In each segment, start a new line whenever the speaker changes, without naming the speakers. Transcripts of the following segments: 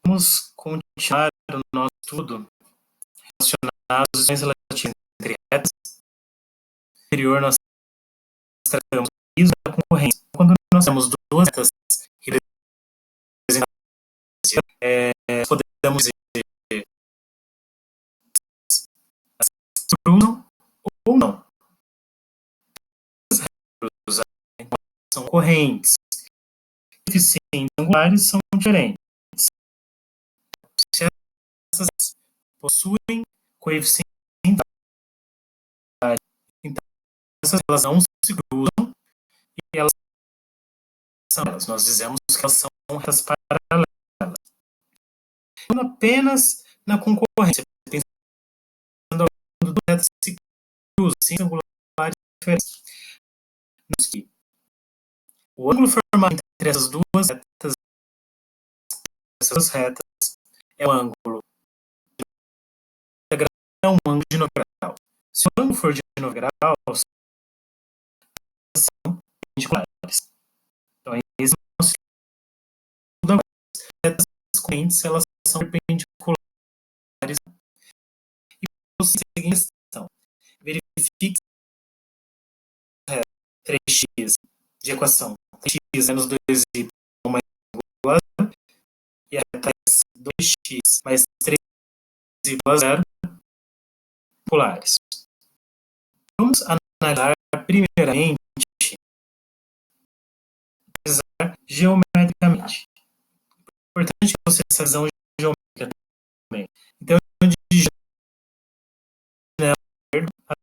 Vamos continuar o nosso estudo relacionado às relações relativas entre retas. No anterior, nós tratamos do piso da concorrência. Quando nós temos duas retas representadas, podemos dizer se cruzam ou não. As retas são correntes. Coeficientes angulares são diferentes. Se essas possuem coeficientes, então essas elas não se cruzam e elas são elas. Nós dizemos que elas são retas paralelas. Então, apenas na concorrência, pensando quando duas retas se cruzam, sem angulares diferentes, que o ângulo formado entre essas duas retas é um ângulo é um ângulo de 90 graus. Se o ângulo for de 90 graus, são perpendiculares. Então, esse é o nosso estudo agora. As retas correntes, elas são perpendiculares. E a seguinte questão: verifique se a reta 3x de equação 3x menos 2y mais igual a 0 e a reta S 2x mais 3y igual a 0 populares. Vamos analisar primeiramente geometricamente. É importante que você essa visão geométrica também. Então, eu digito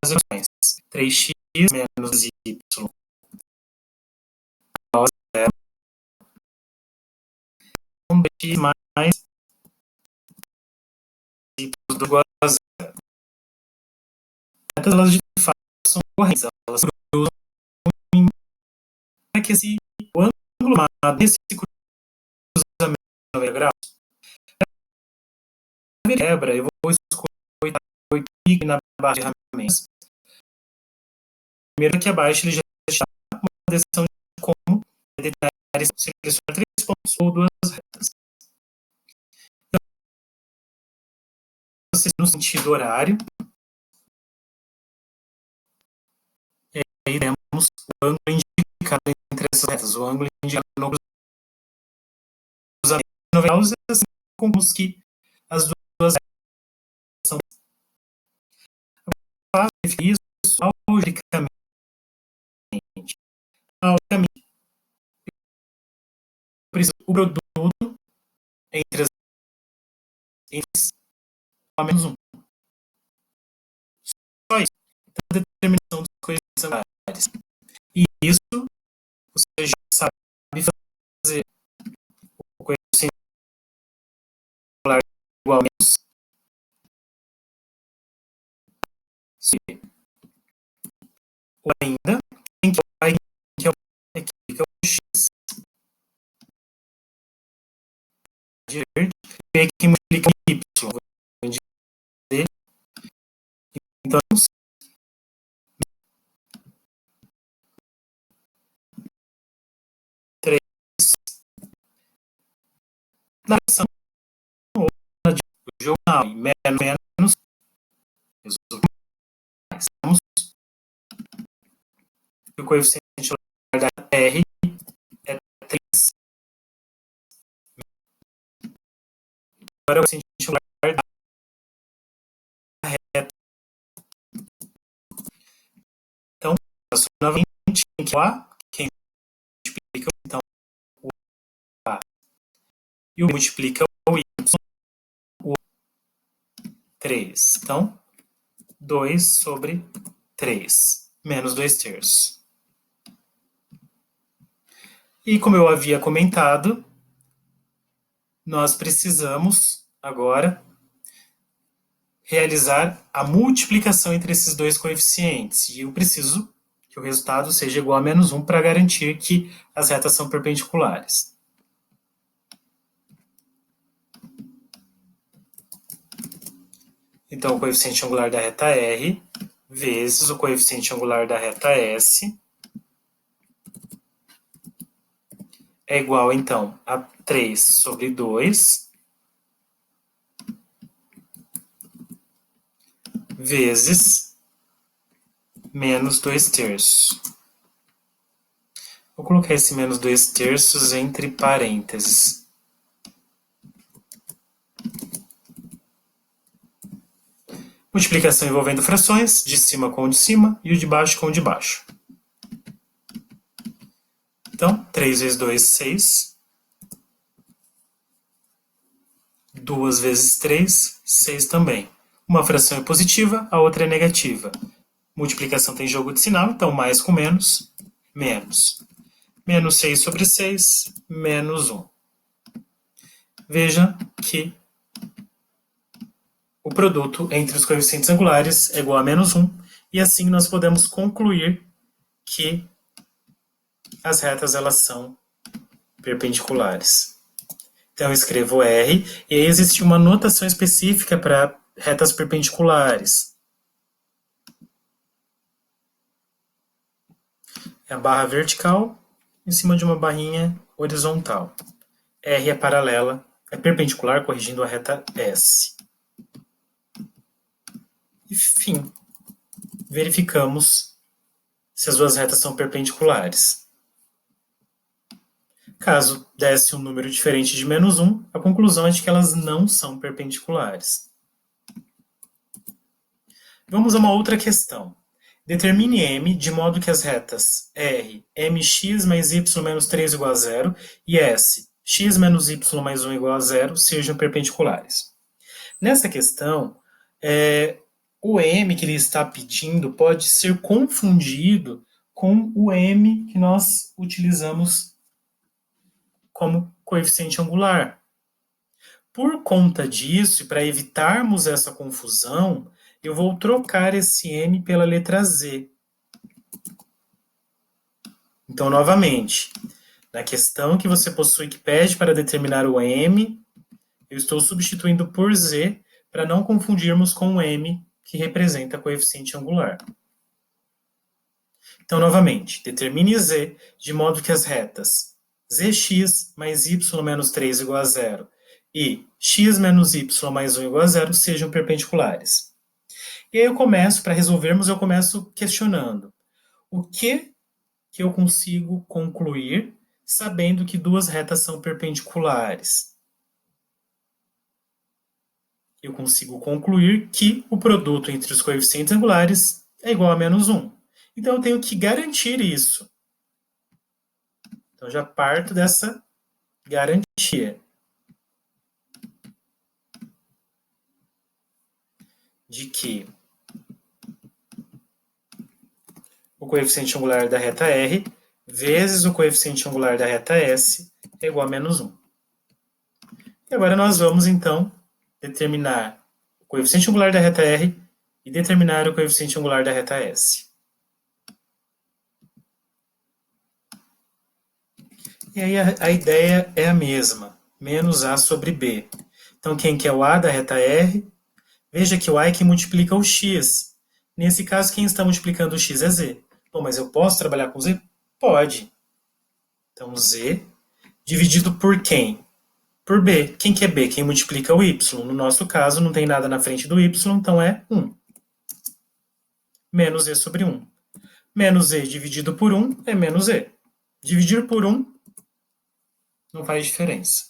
as equações 3x menos y igual a 0, 2x mais y igual a 0. Elas de fato são correntes, elas cruzam em que o ângulo desse cruzamento de 90 graus quebra, eu vou escolher 8 na barra de ferramentas. Primeiro aqui abaixo ele já está uma decisão de como detalhar selecionar 3 pontos ou 2 retas. Então, no sentido horário, e aí temos o ângulo indicado entre essas retas, o ângulo indicado no cruzamento de 90 graus, assim como os que as duas retas são. Faz isso algebricamente. O produto entre as a menos 1. Só isso. Então, a determinação dos coeficientes angulares. E isso você já sabe fazer o coeficiente angular igual a menos C. Ou ainda, quem que é o X. E que multiplica o Y. Então, na ação ou na jornal, menos resolve mais. Vamos o coeficiente da R é 3. Agora o coeficiente da reta. Então, novamente, quem que é o A, quem multiplica então o A e o multiplica o Y, o 3. Então, 2 sobre 3, menos 2 terços. E como eu havia comentado, nós precisamos agora realizar a multiplicação entre esses dois coeficientes. E eu preciso que o resultado seja igual a menos 1 para garantir que as retas são perpendiculares. Então, o coeficiente angular da reta R vezes o coeficiente angular da reta S é igual, então, a 3 sobre 2 vezes menos 2 terços. Vou colocar esse menos 2 terços entre parênteses. Multiplicação envolvendo frações, de cima com o de cima e o de baixo com o de baixo. Então, 3 vezes 2, 6. 2 vezes 3, 6 também. Uma fração é positiva, a outra é negativa. Multiplicação tem jogo de sinal, então mais com menos, menos. Menos 6 sobre 6, menos 1. Veja que o produto entre os coeficientes angulares é igual a menos 1, e assim nós podemos concluir que as retas elas são perpendiculares. Então eu escrevo R, e aí existe uma notação específica para retas perpendiculares. É a barra vertical em cima de uma barrinha horizontal. R é paralela, é perpendicular, corrigindo a reta S. Enfim, verificamos se as duas retas são perpendiculares. Caso desse um número diferente de menos 1, a conclusão é de que elas não são perpendiculares. Vamos a uma outra questão. Determine M de modo que as retas R, mx mais y menos 3 igual a 0 e S, x menos y mais 1 igual a 0 sejam perpendiculares. Nessa questão, o M que ele está pedindo pode ser confundido com o M que nós utilizamos como coeficiente angular. Por conta disso, e para evitarmos essa confusão, eu vou trocar esse M pela letra Z. Então, novamente, na questão que você possui que pede para determinar o M, eu estou substituindo por Z para não confundirmos com o M que representa coeficiente angular. Então, novamente, determine Z de modo que as retas Zx mais y menos 3 igual a 0 e x menos y mais 1 igual a 0 sejam perpendiculares. E aí eu começo, para resolvermos, eu começo questionando o que eu consigo concluir sabendo que duas retas são perpendiculares. Eu consigo concluir que o produto entre os coeficientes angulares é igual a menos 1. Então eu tenho que garantir isso. Então já parto dessa garantia de que o coeficiente angular da reta R vezes o coeficiente angular da reta S é igual a menos 1. E agora nós vamos, então, determinar o coeficiente angular da reta R e determinar o coeficiente angular da reta S. E aí a ideia é a mesma, menos A sobre B. Então, quem que é o A da reta R? Veja que o A é que multiplica o X. Nesse caso, quem está multiplicando o X é Z. Bom, mas eu posso trabalhar com Z? Pode. Então, Z dividido por quem? Por B. Quem que é B? Quem multiplica o Y. No nosso caso, não tem nada na frente do Y, então é 1. Menos Z sobre 1. Menos Z dividido por 1 é menos Z. Dividir por 1 não faz diferença.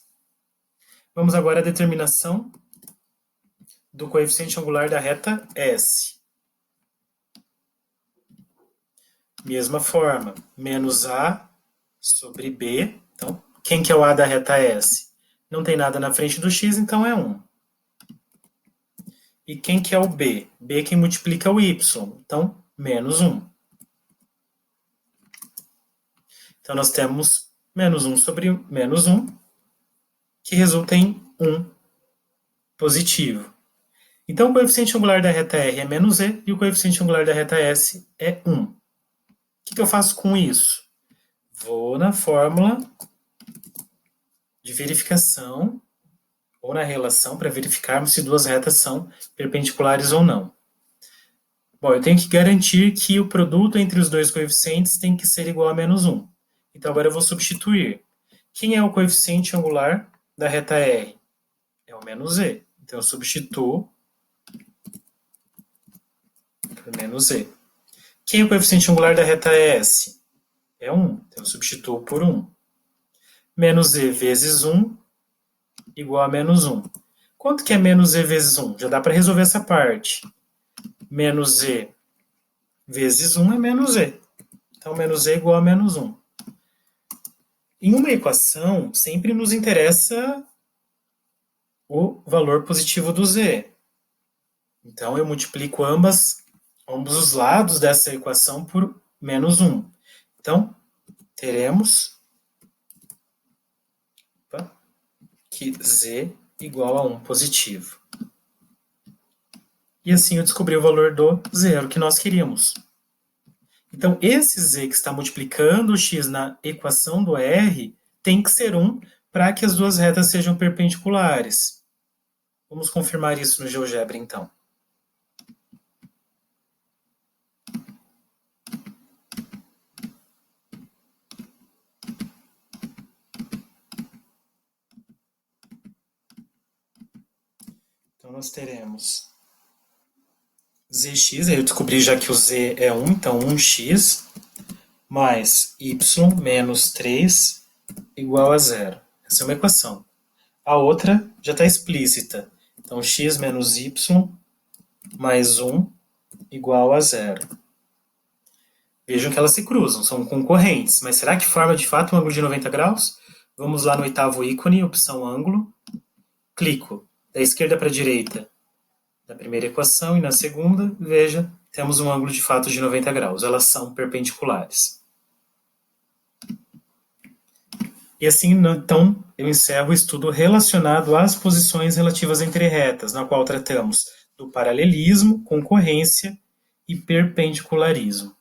Vamos agora à determinação do coeficiente angular da reta S. Mesma forma, menos A sobre B. Então, quem que é o A da reta S? Não tem nada na frente do X, então é 1. E quem que é o B? B é quem multiplica o Y. Então, menos 1. Então, nós temos menos 1 sobre menos 1, que resulta em 1 positivo. Então, o coeficiente angular da reta R é menos Z e o coeficiente angular da reta S é 1. O que eu faço com isso? Vou na fórmula de verificação ou na relação para verificarmos se duas retas são perpendiculares ou não. Bom, eu tenho que garantir que o produto entre os dois coeficientes tem que ser igual a menos 1. Então, agora eu vou substituir. Quem é o coeficiente angular da reta R? É o menos E. Então, eu substituo por menos E. Quem é o coeficiente angular da reta S? É 1. Então, eu substituo por 1. Menos E vezes 1 igual a menos 1. Quanto que é menos E vezes 1? Já dá para resolver essa parte. Menos E vezes 1 é menos E. Então, menos E igual a menos 1. Em uma equação, sempre nos interessa o valor positivo do Z. Então, eu multiplico ambos os lados dessa equação por menos 1. Então, teremos que Z igual a 1 positivo. E assim eu descobri o valor do zero que nós queríamos. Então, esse Z que está multiplicando o x na equação do R tem que ser 1 para que as duas retas sejam perpendiculares. Vamos confirmar isso no GeoGebra, então. Então, nós teremos zx, eu descobri já que o z é 1, então 1x, mais y menos 3 igual a zero. Essa é uma equação. A outra já está explícita. Então, x menos y mais 1 igual a zero. Vejam que elas se cruzam, são concorrentes. Mas será que forma de fato um ângulo de 90 graus? Vamos lá no oitavo ícone, opção ângulo. Clico da esquerda para a direita da primeira equação e na segunda, veja, temos um ângulo de fato de 90 graus. Elas são perpendiculares. E assim, então, eu encerro o estudo relacionado às posições relativas entre retas, na qual tratamos do paralelismo, concorrência e perpendicularismo.